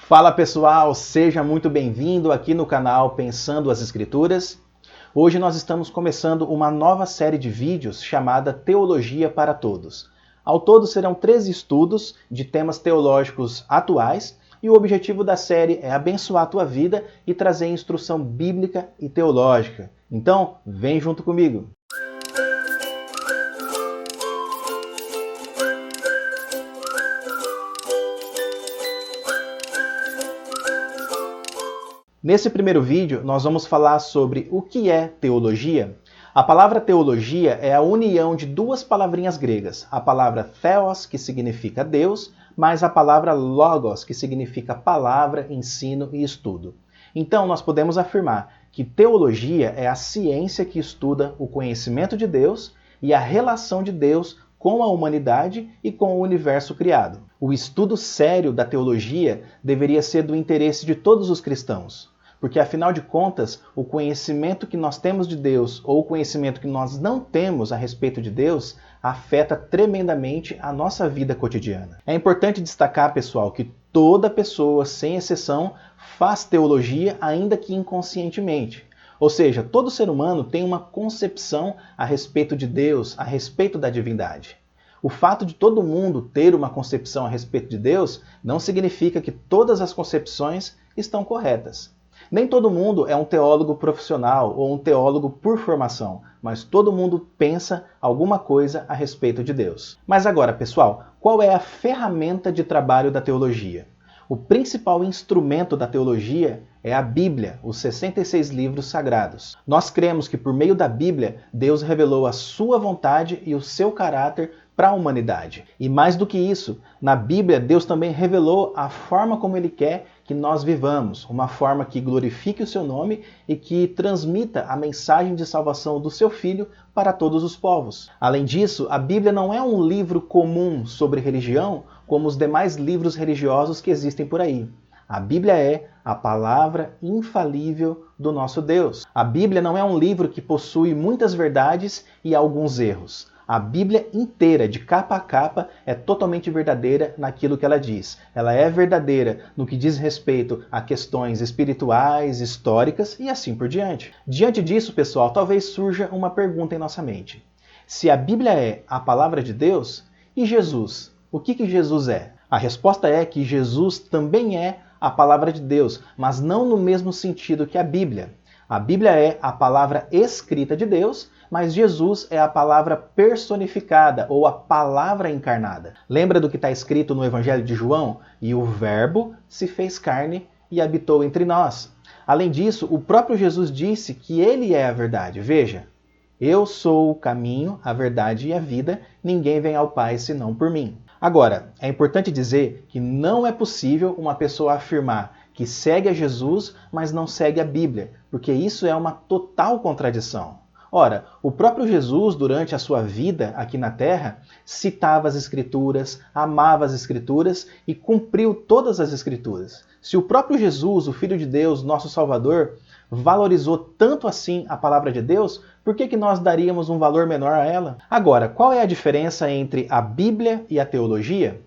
Fala pessoal, seja muito bem-vindo aqui no canal Pensando as Escrituras. Hoje nós estamos começando uma nova série de vídeos chamada Teologia para Todos. Ao todo serão 13 estudos de temas teológicos atuais e o objetivo da série é abençoar a tua vida e trazer instrução bíblica e teológica. Então, vem junto comigo! Nesse primeiro vídeo, nós vamos falar sobre o que é teologia. A palavra teologia é a união de duas palavrinhas gregas. A palavra theos, que significa Deus, mais a palavra logos, que significa palavra, ensino e estudo. Então, nós podemos afirmar que teologia é a ciência que estuda o conhecimento de Deus e a relação de Deus com a humanidade e com o universo criado. O estudo sério da teologia deveria ser do interesse de todos os cristãos, porque afinal de contas, o conhecimento que nós temos de Deus ou o conhecimento que nós não temos a respeito de Deus afeta tremendamente a nossa vida cotidiana. É importante destacar, pessoal, que toda pessoa, sem exceção, faz teologia, ainda que inconscientemente. Ou seja, todo ser humano tem uma concepção a respeito de Deus, a respeito da divindade. O fato de todo mundo ter uma concepção a respeito de Deus não significa que todas as concepções estão corretas. Nem todo mundo é um teólogo profissional ou um teólogo por formação, mas todo mundo pensa alguma coisa a respeito de Deus. Mas agora, pessoal, qual é a ferramenta de trabalho da teologia? O principal instrumento da teologia é a Bíblia, os 66 livros sagrados. Nós cremos que por meio da Bíblia, Deus revelou a sua vontade e o seu caráter para a humanidade. E mais do que isso, na Bíblia, Deus também revelou a forma como Ele quer que nós vivamos, uma forma que glorifique o seu nome e que transmita a mensagem de salvação do seu Filho para todos os povos. Além disso, a Bíblia não é um livro comum sobre religião, como os demais livros religiosos que existem por aí. A Bíblia é a palavra infalível do nosso Deus. A Bíblia não é um livro que possui muitas verdades e alguns erros. A Bíblia inteira, de capa a capa, é totalmente verdadeira naquilo que ela diz. Ela é verdadeira no que diz respeito a questões espirituais, históricas e assim por diante. Diante disso, pessoal, talvez surja uma pergunta em nossa mente. Se a Bíblia é a palavra de Deus, e Jesus? O que Jesus é? A resposta é que Jesus também é a palavra de Deus, mas não no mesmo sentido que a Bíblia. A Bíblia é a palavra escrita de Deus, mas Jesus é a palavra personificada, ou a palavra encarnada. Lembra do que está escrito no Evangelho de João? E o Verbo se fez carne e habitou entre nós. Além disso, o próprio Jesus disse que ele é a verdade. Veja, eu sou o caminho, a verdade e a vida, ninguém vem ao Pai senão por mim. Agora, é importante dizer que não é possível uma pessoa afirmar que segue a Jesus, mas não segue a Bíblia, porque isso é uma total contradição. Ora, o próprio Jesus, durante a sua vida aqui na Terra, citava as Escrituras, amava as Escrituras e cumpriu todas as Escrituras. Se o próprio Jesus, o Filho de Deus, nosso Salvador, valorizou tanto assim a palavra de Deus, por que nós daríamos um valor menor a ela? Agora, qual é a diferença entre a Bíblia e a teologia?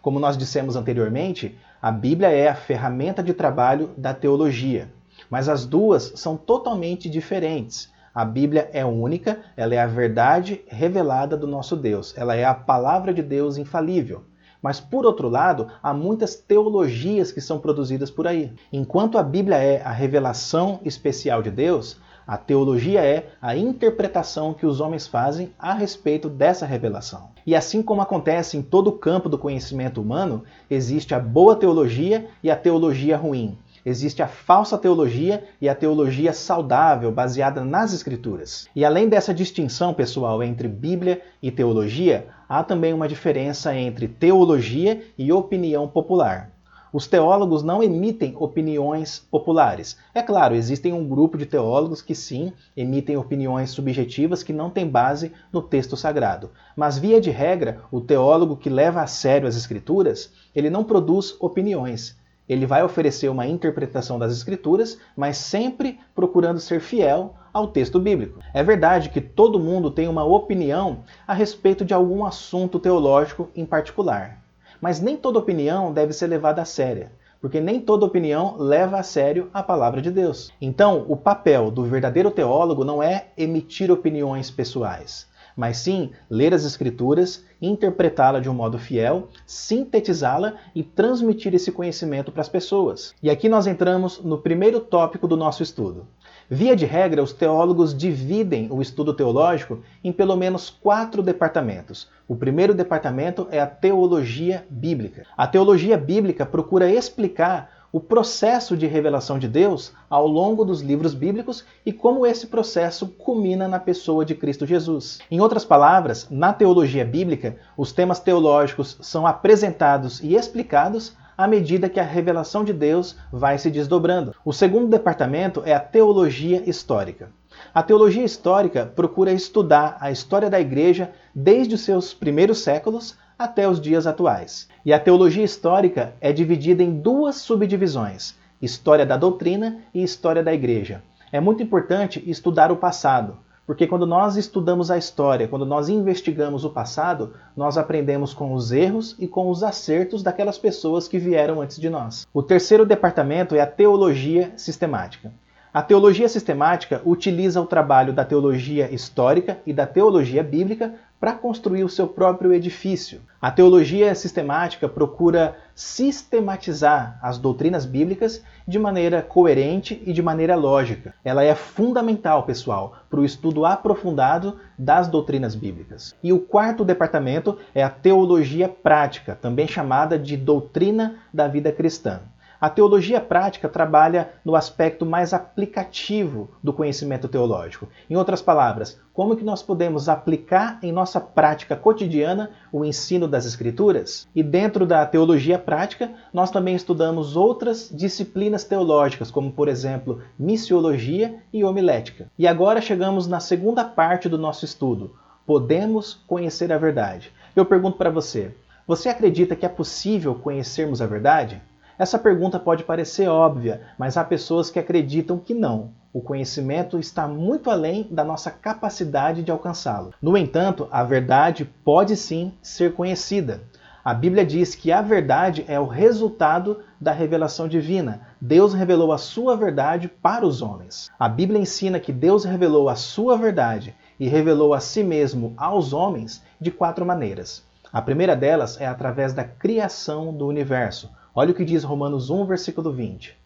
Como nós dissemos anteriormente, a Bíblia é a ferramenta de trabalho da teologia, mas as duas são totalmente diferentes. A Bíblia é única, ela é a verdade revelada do nosso Deus, ela é a palavra de Deus infalível. Mas, por outro lado, há muitas teologias que são produzidas por aí. Enquanto a Bíblia é a revelação especial de Deus, a teologia é a interpretação que os homens fazem a respeito dessa revelação. E assim como acontece em todo o campo do conhecimento humano, existe a boa teologia e a teologia ruim. Existe a falsa teologia e a teologia saudável, baseada nas Escrituras. E além dessa distinção, pessoal, entre Bíblia e teologia, há também uma diferença entre teologia e opinião popular. Os teólogos não emitem opiniões populares. É claro, existem um grupo de teólogos que sim, emitem opiniões subjetivas que não têm base no texto sagrado. Mas, via de regra, o teólogo que leva a sério as Escrituras, ele não produz opiniões. Ele vai oferecer uma interpretação das Escrituras, mas sempre procurando ser fiel ao texto bíblico. É verdade que todo mundo tem uma opinião a respeito de algum assunto teológico em particular. Mas nem toda opinião deve ser levada a sério, porque nem toda opinião leva a sério a palavra de Deus. Então, o papel do verdadeiro teólogo não é emitir opiniões pessoais, mas sim ler as Escrituras, interpretá-la de um modo fiel, sintetizá-la e transmitir esse conhecimento para as pessoas. E aqui nós entramos no primeiro tópico do nosso estudo. Via de regra, os teólogos dividem o estudo teológico em pelo menos 4 departamentos. O primeiro departamento é a teologia bíblica. A teologia bíblica procura explicar o processo de revelação de Deus ao longo dos livros bíblicos e como esse processo culmina na pessoa de Cristo Jesus. Em outras palavras, na teologia bíblica, os temas teológicos são apresentados e explicados à medida que a revelação de Deus vai se desdobrando. O segundo departamento é a teologia histórica. A teologia histórica procura estudar a história da Igreja desde os seus primeiros séculos até os dias atuais. E a teologia histórica é dividida em 2 subdivisões: história da doutrina e história da Igreja. É muito importante estudar o passado, porque quando nós estudamos a história, quando nós investigamos o passado, nós aprendemos com os erros e com os acertos daquelas pessoas que vieram antes de nós. O terceiro departamento é a teologia sistemática. A teologia sistemática utiliza o trabalho da teologia histórica e da teologia bíblica para construir o seu próprio edifício. A teologia sistemática procura sistematizar as doutrinas bíblicas de maneira coerente e de maneira lógica. Ela é fundamental, pessoal, para o estudo aprofundado das doutrinas bíblicas. E o quarto departamento é a teologia prática, também chamada de doutrina da vida cristã. A teologia prática trabalha no aspecto mais aplicativo do conhecimento teológico. Em outras palavras, como que nós podemos aplicar em nossa prática cotidiana o ensino das Escrituras? E dentro da teologia prática, nós também estudamos outras disciplinas teológicas, como por exemplo, missiologia e homilética. E agora chegamos na segunda parte do nosso estudo. Podemos conhecer a verdade. Eu pergunto para você, você acredita que é possível conhecermos a verdade? Essa pergunta pode parecer óbvia, mas há pessoas que acreditam que não. O conhecimento está muito além da nossa capacidade de alcançá-lo. No entanto, a verdade pode sim ser conhecida. A Bíblia diz que a verdade é o resultado da revelação divina. Deus revelou a sua verdade para os homens. A Bíblia ensina que Deus revelou a sua verdade e revelou a si mesmo aos homens de 4 maneiras. A primeira delas é através da criação do universo. Olha o que diz Romanos 1, versículo 20.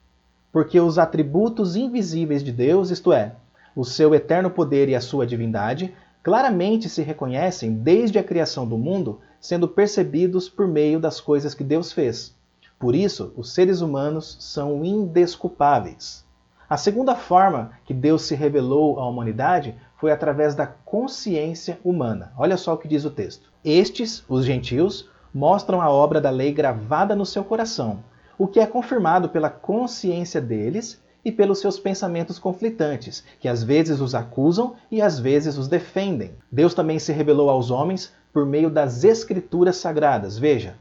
Porque os atributos invisíveis de Deus, isto é, o seu eterno poder e a sua divindade, claramente se reconhecem desde a criação do mundo, sendo percebidos por meio das coisas que Deus fez. Por isso, os seres humanos são indesculpáveis. A segunda forma que Deus se revelou à humanidade foi através da consciência humana. Olha só o que diz o texto. Estes, os gentios, mostram a obra da lei gravada no seu coração, o que é confirmado pela consciência deles e pelos seus pensamentos conflitantes, que às vezes os acusam e às vezes os defendem. Deus também se revelou aos homens por meio das Escrituras Sagradas. Veja,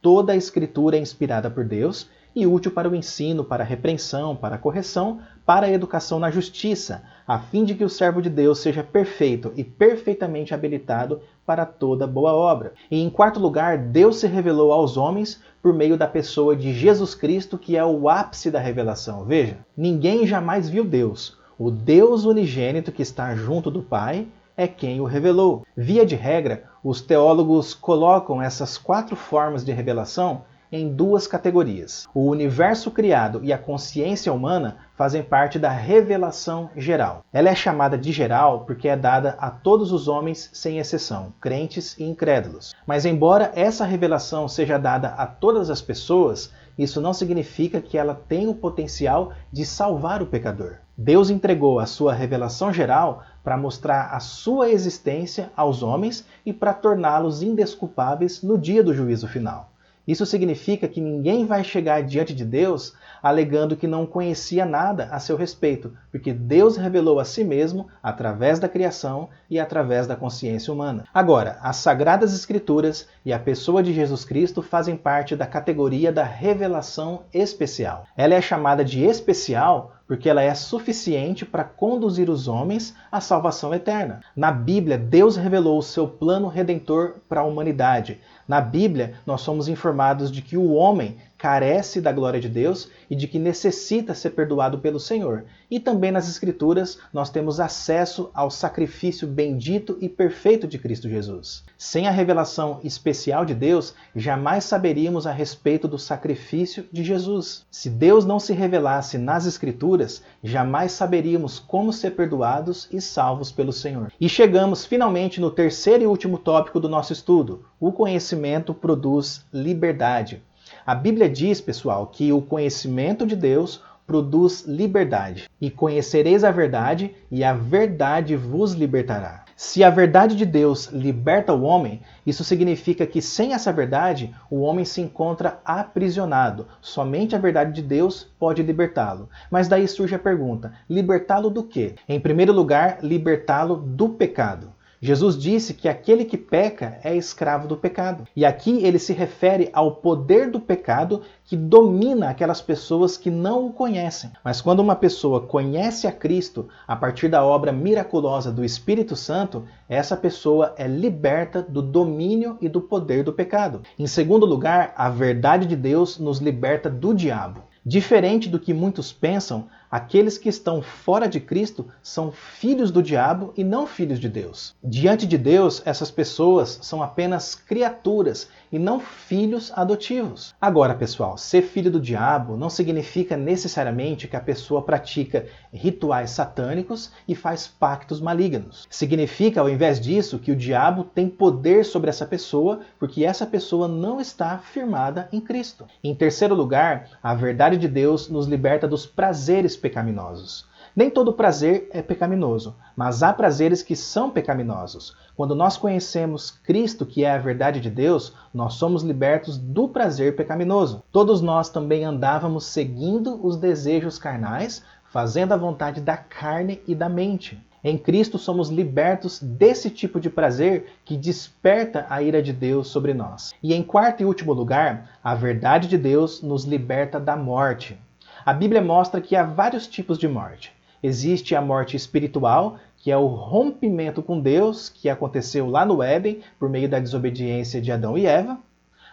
toda a Escritura é inspirada por Deus e útil para o ensino, para a repreensão, para a correção, para a educação na justiça, a fim de que o servo de Deus seja perfeito e perfeitamente habilitado para toda boa obra. E em quarto lugar, Deus se revelou aos homens por meio da pessoa de Jesus Cristo, que é o ápice da revelação. Veja, ninguém jamais viu Deus. O Deus unigênito que está junto do Pai é quem o revelou. Via de regra, os teólogos colocam essas 4 formas de revelação em 2 categorias. O universo criado e a consciência humana fazem parte da revelação geral. Ela é chamada de geral porque é dada a todos os homens sem exceção, crentes e incrédulos. Mas embora essa revelação seja dada a todas as pessoas, isso não significa que ela tem o potencial de salvar o pecador. Deus entregou a sua revelação geral para mostrar a sua existência aos homens e para torná-los indesculpáveis no dia do juízo final. Isso significa que ninguém vai chegar diante de Deus alegando que não conhecia nada a seu respeito, porque Deus revelou a si mesmo através da criação e através da consciência humana. Agora, as Sagradas Escrituras e a pessoa de Jesus Cristo fazem parte da categoria da revelação especial. Ela é chamada de especial porque ela é suficiente para conduzir os homens à salvação eterna. Na Bíblia, Deus revelou o seu plano redentor para a humanidade. Na Bíblia, nós somos informados de que o homem carece da glória de Deus e de que necessita ser perdoado pelo Senhor. E também nas Escrituras nós temos acesso ao sacrifício bendito e perfeito de Cristo Jesus. Sem a revelação especial de Deus, jamais saberíamos a respeito do sacrifício de Jesus. Se Deus não se revelasse nas Escrituras, jamais saberíamos como ser perdoados e salvos pelo Senhor. E chegamos finalmente no terceiro e último tópico do nosso estudo. O conhecimento produz liberdade. A Bíblia diz, pessoal, que o conhecimento de Deus produz liberdade. E conhecereis a verdade, e a verdade vos libertará. Se a verdade de Deus liberta o homem, isso significa que sem essa verdade, o homem se encontra aprisionado. Somente a verdade de Deus pode libertá-lo. Mas daí surge a pergunta, libertá-lo do quê? Em primeiro lugar, libertá-lo do pecado. Jesus disse que aquele que peca é escravo do pecado. E aqui ele se refere ao poder do pecado que domina aquelas pessoas que não o conhecem. Mas quando uma pessoa conhece a Cristo a partir da obra miraculosa do Espírito Santo, essa pessoa é liberta do domínio e do poder do pecado. Em segundo lugar, a verdade de Deus nos liberta do diabo. Diferente do que muitos pensam, aqueles que estão fora de Cristo são filhos do diabo e não filhos de Deus. Diante de Deus, essas pessoas são apenas criaturas e não filhos adotivos. Agora, pessoal, ser filho do diabo não significa necessariamente que a pessoa pratica rituais satânicos e faz pactos malignos. Significa, ao invés disso, que o diabo tem poder sobre essa pessoa porque essa pessoa não está firmada em Cristo. Em terceiro lugar, a verdade de Deus nos liberta dos prazeres pecaminosos. Nem todo prazer é pecaminoso, mas há prazeres que são pecaminosos. Quando nós conhecemos Cristo, que é a verdade de Deus, nós somos libertos do prazer pecaminoso. Todos nós também andávamos seguindo os desejos carnais, fazendo a vontade da carne e da mente. Em Cristo somos libertos desse tipo de prazer que desperta a ira de Deus sobre nós. E em quarto e último lugar, a verdade de Deus nos liberta da morte. A Bíblia mostra que há vários tipos de morte. Existe a morte espiritual, que é o rompimento com Deus, que aconteceu lá no Éden, por meio da desobediência de Adão e Eva.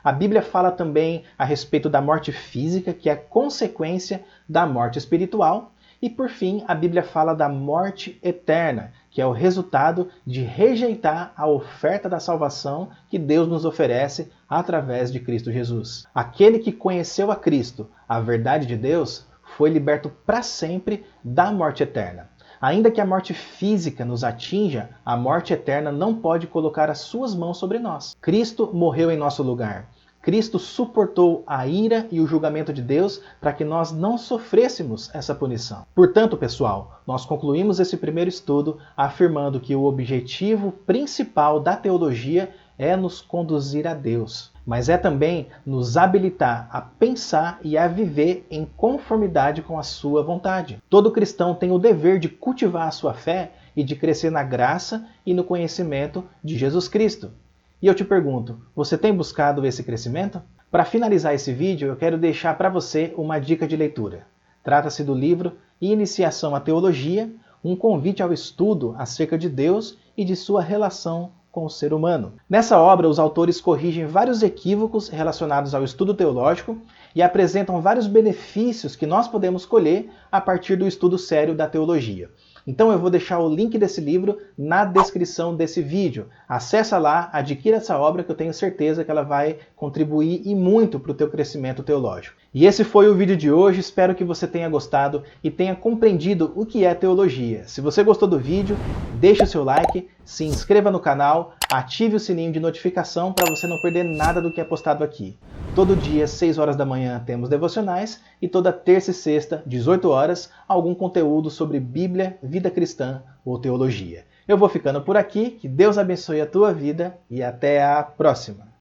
A Bíblia fala também a respeito da morte física, que é consequência da morte espiritual. E por fim, a Bíblia fala da morte eterna, que é o resultado de rejeitar a oferta da salvação que Deus nos oferece através de Cristo Jesus. Aquele que conheceu a Cristo, a verdade de Deus, foi liberto para sempre da morte eterna. Ainda que a morte física nos atinja, a morte eterna não pode colocar as suas mãos sobre nós. Cristo morreu em nosso lugar. Cristo suportou a ira e o julgamento de Deus para que nós não sofrêssemos essa punição. Portanto, pessoal, nós concluímos esse primeiro estudo afirmando que o objetivo principal da teologia é nos conduzir a Deus, mas é também nos habilitar a pensar e a viver em conformidade com a sua vontade. Todo cristão tem o dever de cultivar a sua fé e de crescer na graça e no conhecimento de Jesus Cristo. E eu te pergunto, você tem buscado esse crescimento? Para finalizar esse vídeo, eu quero deixar para você uma dica de leitura. Trata-se do livro Iniciação à Teologia, um convite ao estudo acerca de Deus e de sua relação com o ser humano. Nessa obra, os autores corrigem vários equívocos relacionados ao estudo teológico e apresentam vários benefícios que nós podemos colher a partir do estudo sério da teologia. Então eu vou deixar o link desse livro na descrição desse vídeo. Acessa lá, adquira essa obra que eu tenho certeza que ela vai contribuir e muito para o teu crescimento teológico. E esse foi o vídeo de hoje, espero que você tenha gostado e tenha compreendido o que é teologia. Se você gostou do vídeo, deixe o seu like, se inscreva no canal, ative o sininho de notificação para você não perder nada do que é postado aqui. Todo dia, 6 horas da manhã, temos devocionais e toda terça e sexta, 18 horas, algum conteúdo sobre Bíblia, vida cristã ou teologia. Eu vou ficando por aqui, que Deus abençoe a tua vida e até a próxima!